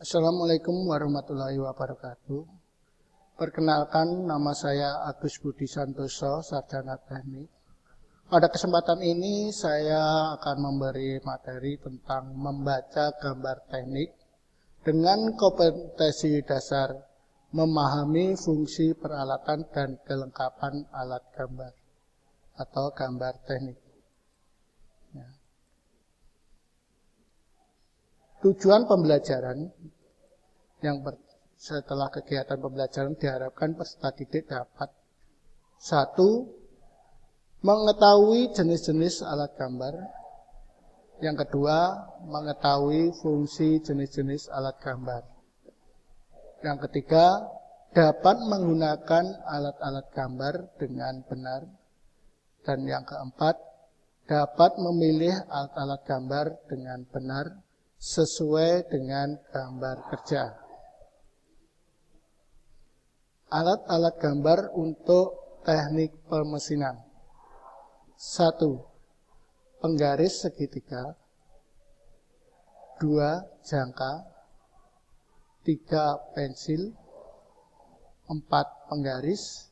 Assalamualaikum warahmatullahi wabarakatuh. Perkenalkan, nama saya Agus Budi Santoso, Sarjana Teknik. Pada kesempatan ini saya akan memberi materi tentang membaca gambar teknik dengan kompetensi dasar memahami fungsi peralatan dan kelengkapan alat gambar atau gambar teknik. Tujuan pembelajaran setelah kegiatan pembelajaran diharapkan peserta didik dapat 1. Mengetahui jenis-jenis alat gambar. Yang kedua, mengetahui fungsi jenis-jenis alat gambar. Yang ketiga, dapat menggunakan alat-alat gambar dengan benar. Dan yang keempat, dapat memilih alat-alat gambar dengan benar sesuai dengan gambar kerja. Alat-alat gambar untuk teknik pemesinan. 1. Penggaris segitiga. 2. Jangka. 3. Pensil. 4. Penggaris.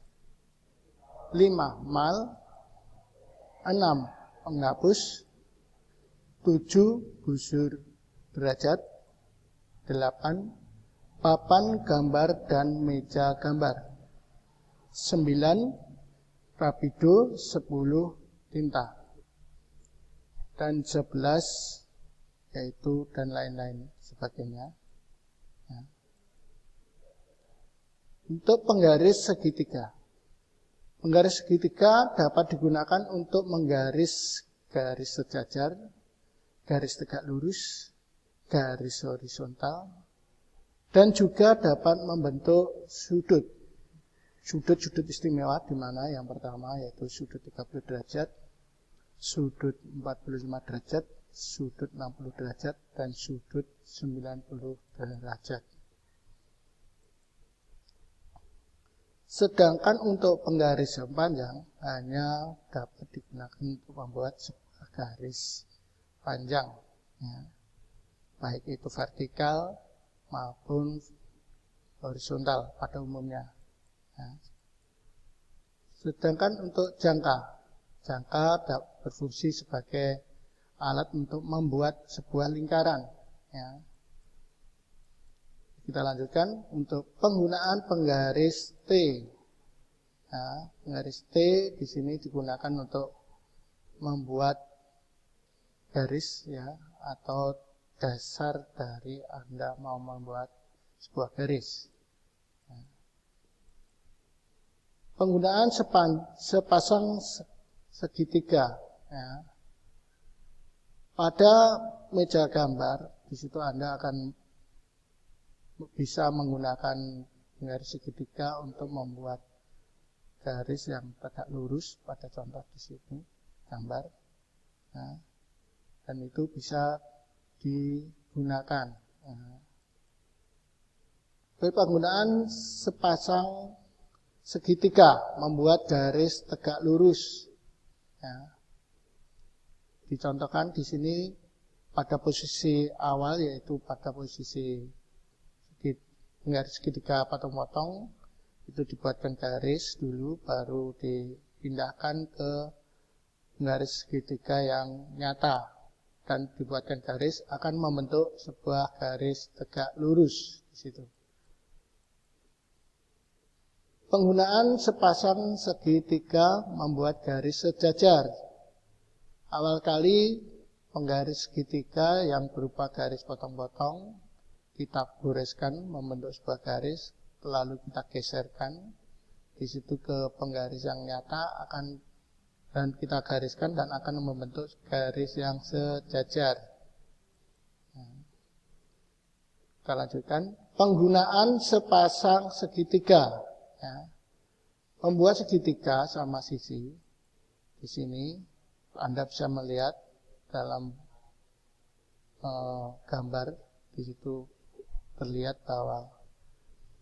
5. Mal. 6. Penghapus. 7. Busur derajat. 8. Papan gambar dan meja gambar. 9. Rapido, 10 tinta. Dan 11 yaitu dan lain-lain sebagainya. Untuk penggaris segitiga. Penggaris segitiga dapat digunakan untuk menggaris garis sejajar, garis tegak lurus, garis horizontal, dan juga dapat membentuk sudut-sudut istimewa, di mana yang pertama yaitu sudut 30 derajat, sudut 45 derajat, sudut 60 derajat, dan sudut 90 derajat. Sedangkan untuk penggaris yang panjang hanya dapat digunakan untuk membuat sebuah garis panjang, baik itu vertikal maupun horizontal pada umumnya. Sedangkan untuk jangka dapat berfungsi sebagai alat untuk membuat sebuah lingkaran. Kita lanjutkan untuk penggunaan penggaris T. Penggaris T di sini digunakan untuk membuat garis, atau dasar dari Anda mau membuat sebuah garis. Penggunaan sepasang segitiga. Pada meja gambar, di situ Anda akan bisa menggunakan garis segitiga untuk membuat garis yang tegak lurus pada contoh di sini gambar. Dan itu bisa digunakan. Penggunaan sepasang segitiga membuat garis tegak lurus. Dicontohkan di sini pada posisi awal, yaitu pada posisi garis segitiga potong-potong, itu dibuatkan garis dulu, baru dipindahkan ke garis segitiga yang nyata. Dan dibuatkan garis akan membentuk sebuah garis tegak lurus di situ. Penggunaan sepasang segitiga membuat garis sejajar. Awal kali penggaris segitiga yang berupa garis potong-potong kita goreskan membentuk sebuah garis, lalu kita geserkan di situ ke penggaris yang nyata dan kita gariskan dan akan membentuk garis yang sejajar. Kita lanjutkan. Penggunaan sepasang segitiga. Membuat segitiga sama sisi. Di sini Anda bisa melihat dalam gambar, di situ terlihat bahwa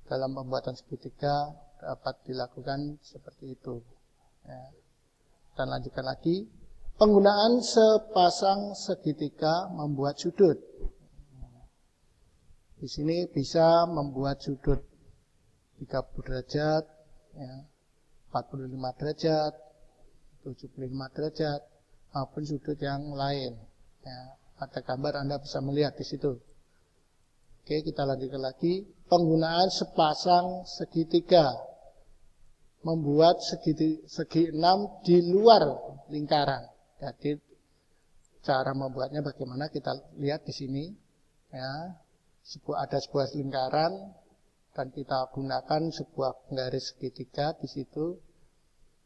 dalam pembuatan segitiga dapat dilakukan seperti itu. Dan lanjutkan lagi, penggunaan sepasang segitiga membuat sudut. Di sini bisa membuat sudut 30 derajat, ya, 45 derajat, 75 derajat, maupun sudut yang lain. Ya, pada gambar Anda bisa melihat di situ. Oke, kita lanjutkan lagi. Penggunaan sepasang segitiga. Membuat segi 6 di luar lingkaran. Jadi cara membuatnya bagaimana kita lihat di sini. Ya, ada sebuah lingkaran dan kita gunakan sebuah garis segitiga di situ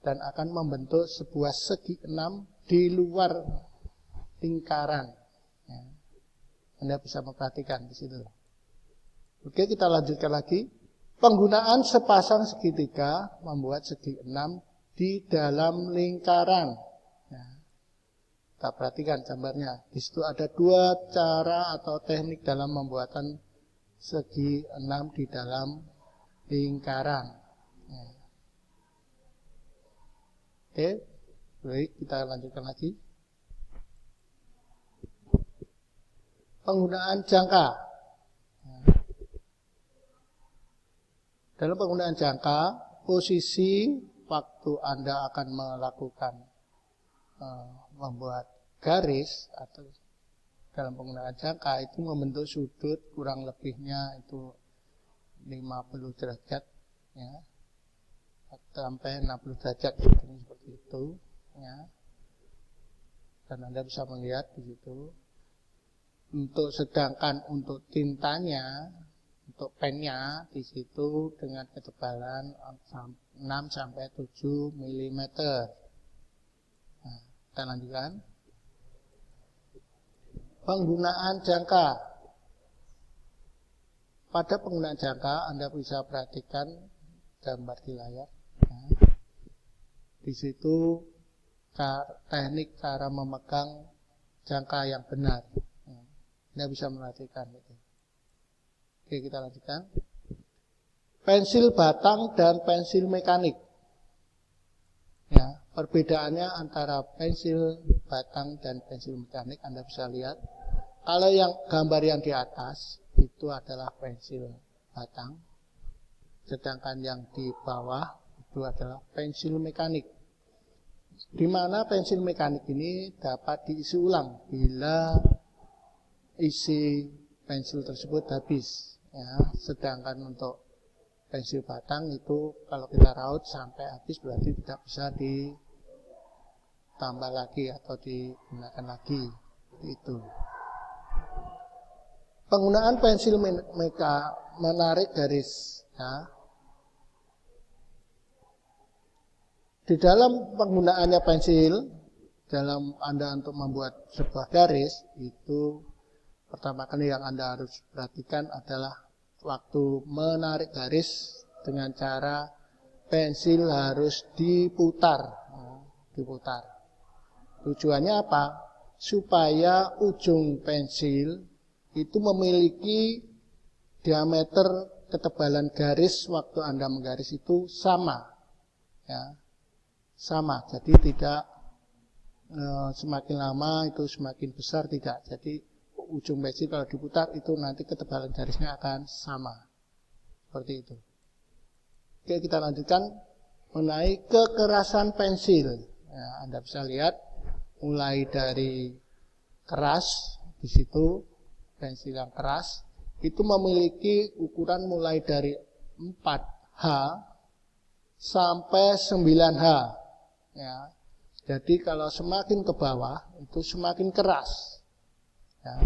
dan akan membentuk sebuah segi 6 di luar lingkaran. Ya. Anda bisa memperhatikan di situ. Oke, kita lanjutkan lagi. Penggunaan sepasang segitiga membuat segi 6 di dalam lingkaran. Ya. Kita perhatikan gambarnya. Di situ ada dua cara atau teknik dalam membuatan segi 6 di dalam lingkaran. Ya. Oke, baik, kita lanjutkan lagi. Penggunaan jangka. Dalam penggunaan jangka, posisi waktu Anda akan melakukan membuat garis atau dalam penggunaan jangka itu membentuk sudut kurang lebihnya itu 50 derajat, ya, sampai 60 derajat seperti itu, ya. Dan Anda bisa melihat di situ. Sedangkan untuk tintanya, untuk pennya di situ dengan ketebalan 6 sampai 7 mm. Nah, kita lanjutkan. Penggunaan jangka. Pada penggunaan jangka Anda bisa perhatikan gambar di layar. Nah, di situ teknik cara memegang jangka yang benar. Anda bisa perhatikan itu. Oke, kita lanjutkan. Pensil batang dan pensil mekanik. Ya, perbedaannya antara pensil batang dan pensil mekanik Anda bisa lihat. Kalau yang gambar yang di atas itu adalah pensil batang, sedangkan yang di bawah itu adalah pensil mekanik. Di mana pensil mekanik ini dapat diisi ulang bila isi pensil tersebut habis, ya. Sedangkan untuk pensil batang itu kalau kita raut sampai habis berarti tidak bisa ditambah lagi atau digunakan lagi. Itu. Penggunaan pensil menarik garis, ya. Di dalam penggunaannya pensil dalam Anda untuk membuat sebuah garis itu pertama kali yang Anda harus perhatikan adalah waktu menarik garis dengan cara pensil harus diputar. Diputar. Tujuannya apa? Supaya ujung pensil itu memiliki diameter ketebalan garis waktu Anda menggaris itu sama. Ya, sama. Jadi tidak semakin lama itu semakin besar, tidak. Jadi ujung pensil kalau diputar itu nanti ketebalan garisnya akan sama. Seperti itu. Oke, kita lanjutkan mengenai kekerasan pensil. Ya, Anda bisa lihat mulai dari keras di situ, pensil yang keras itu memiliki ukuran mulai dari 4H sampai 9H. Ya. Jadi kalau semakin ke bawah itu semakin keras. Ya,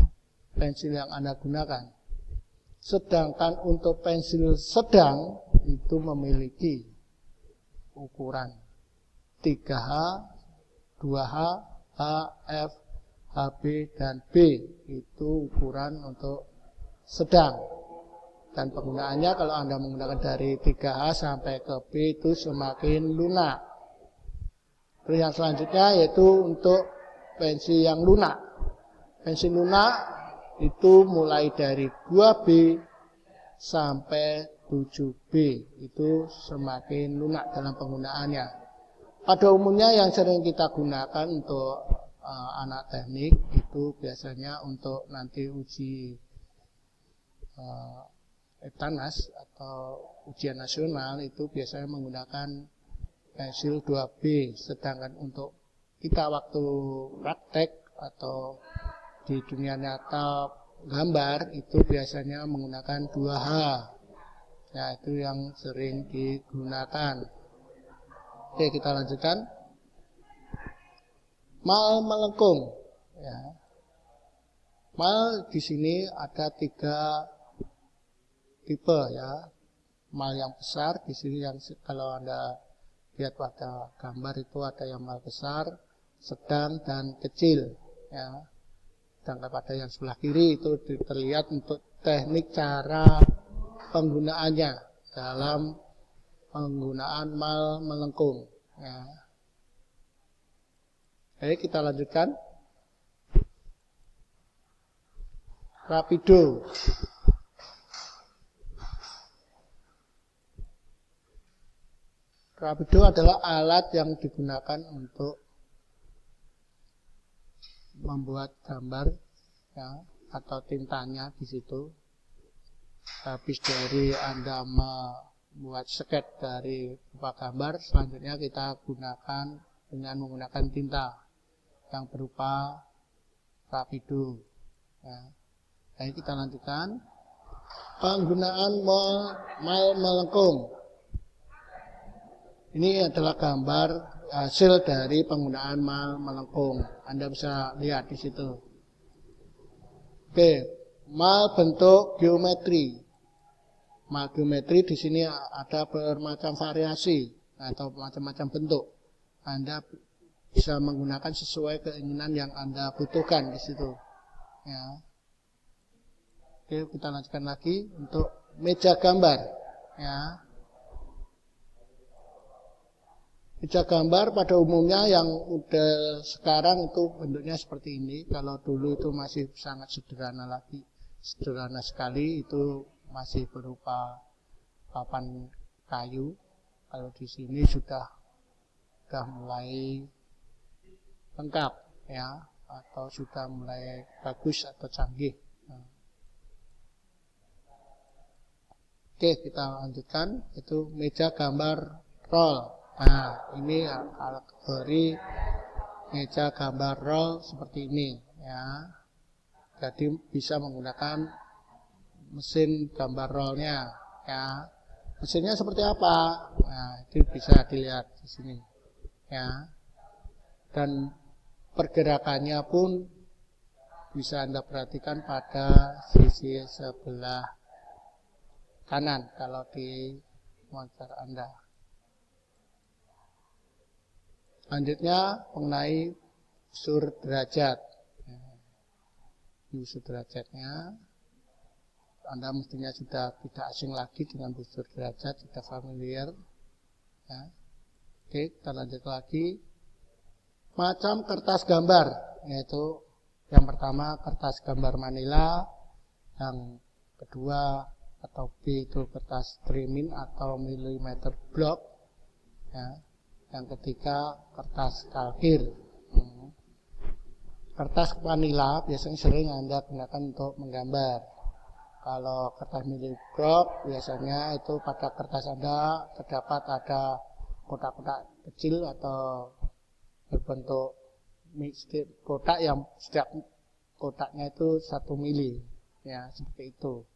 pensil yang Anda gunakan. Sedangkan untuk pensil sedang itu memiliki ukuran 3H, 2H, H, F, HB, dan B. Itu ukuran untuk sedang. Dan penggunaannya kalau Anda menggunakan dari 3H sampai ke B itu semakin lunak. Terus yang selanjutnya yaitu untuk pensil yang lunak. Pensil lunak itu mulai dari 2B sampai 7B. Itu semakin lunak dalam penggunaannya. Pada umumnya yang sering kita gunakan untuk anak teknik itu biasanya untuk nanti uji Eptanas atau ujian nasional itu biasanya menggunakan pensil 2B, sedangkan untuk kita waktu praktek atau di dunia nyata gambar itu biasanya menggunakan 2H. Ya, itu yang sering digunakan. Oke, kita lanjutkan. Mal melengkung. Ya. Mal di sini ada 3 tipe ya. Mal yang besar di sini yang kalau Anda lihat pada gambar itu ada yang mal besar, sedang dan kecil ya. Sedangkan pada yang sebelah kiri itu terlihat untuk teknik cara penggunaannya dalam penggunaan mal melengkung ya. Oke, kita lanjutkan. Rapido. Rapido adalah alat yang digunakan untuk membuat gambar ya, atau tintanya di situ. Habis dari Anda membuat sket dari berupa gambar, selanjutnya kita gunakan dengan menggunakan tinta yang berupa rapido. Ya. Baik, kita lanjutkan. Penggunaan mal melengkung. Ini adalah gambar hasil dari penggunaan mal melengkung. Anda bisa lihat di situ. Oke, mal bentuk geometri. Mal geometri di sini ada bermacam variasi atau macam-macam bentuk. Anda bisa menggunakan sesuai keinginan yang Anda butuhkan di situ. Ya. Oke, kita lanjutkan lagi untuk meja gambar. Ya. Meja gambar pada umumnya yang udah sekarang itu bentuknya seperti ini. Kalau dulu itu masih sangat sederhana lagi, sederhana sekali, itu masih berupa papan kayu. Kalau di sini sudah mulai lengkap ya, atau sudah mulai bagus atau canggih. Oke, kita lanjutkan. Itu meja gambar roll. Nah, ini kategori meja gambar roll seperti ini ya. Jadi bisa menggunakan mesin gambar rollnya ya. Mesinnya seperti apa? Nah, itu bisa dilihat di sini ya. Dan pergerakannya pun bisa Anda perhatikan pada sisi sebelah kanan kalau di monitor Anda. Selanjutnya mengenai busur derajat. Busur derajatnya, Anda mestinya sudah tidak asing lagi dengan busur derajat, sudah familiar. Ya. Oke, kita lanjut lagi. Macam kertas gambar, yaitu yang pertama kertas gambar manila, yang kedua atau B itu kertas trimin atau milimeter block. Ya. Yang ketiga kertas kalkir. Kertas manila biasanya sering Anda gunakan untuk menggambar. Kalau kertas miliblock biasanya itu pada kertas Anda terdapat ada kotak-kotak kecil atau berbentuk kotak yang setiap kotaknya itu 1 mili. Ya, seperti itu.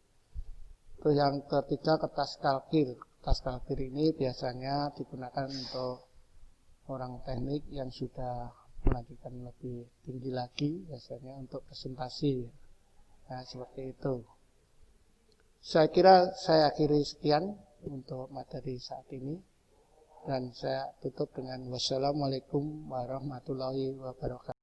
Terus yang ketiga kertas kalkir. Kertas kalkir ini biasanya digunakan untuk orang teknik yang sudah melanjutkan lebih tinggi lagi, biasanya untuk presentasi. Nah, seperti itu. Saya kira saya akhiri sekian untuk materi saat ini. Dan saya tutup dengan wassalamualaikum warahmatullahi wabarakatuh.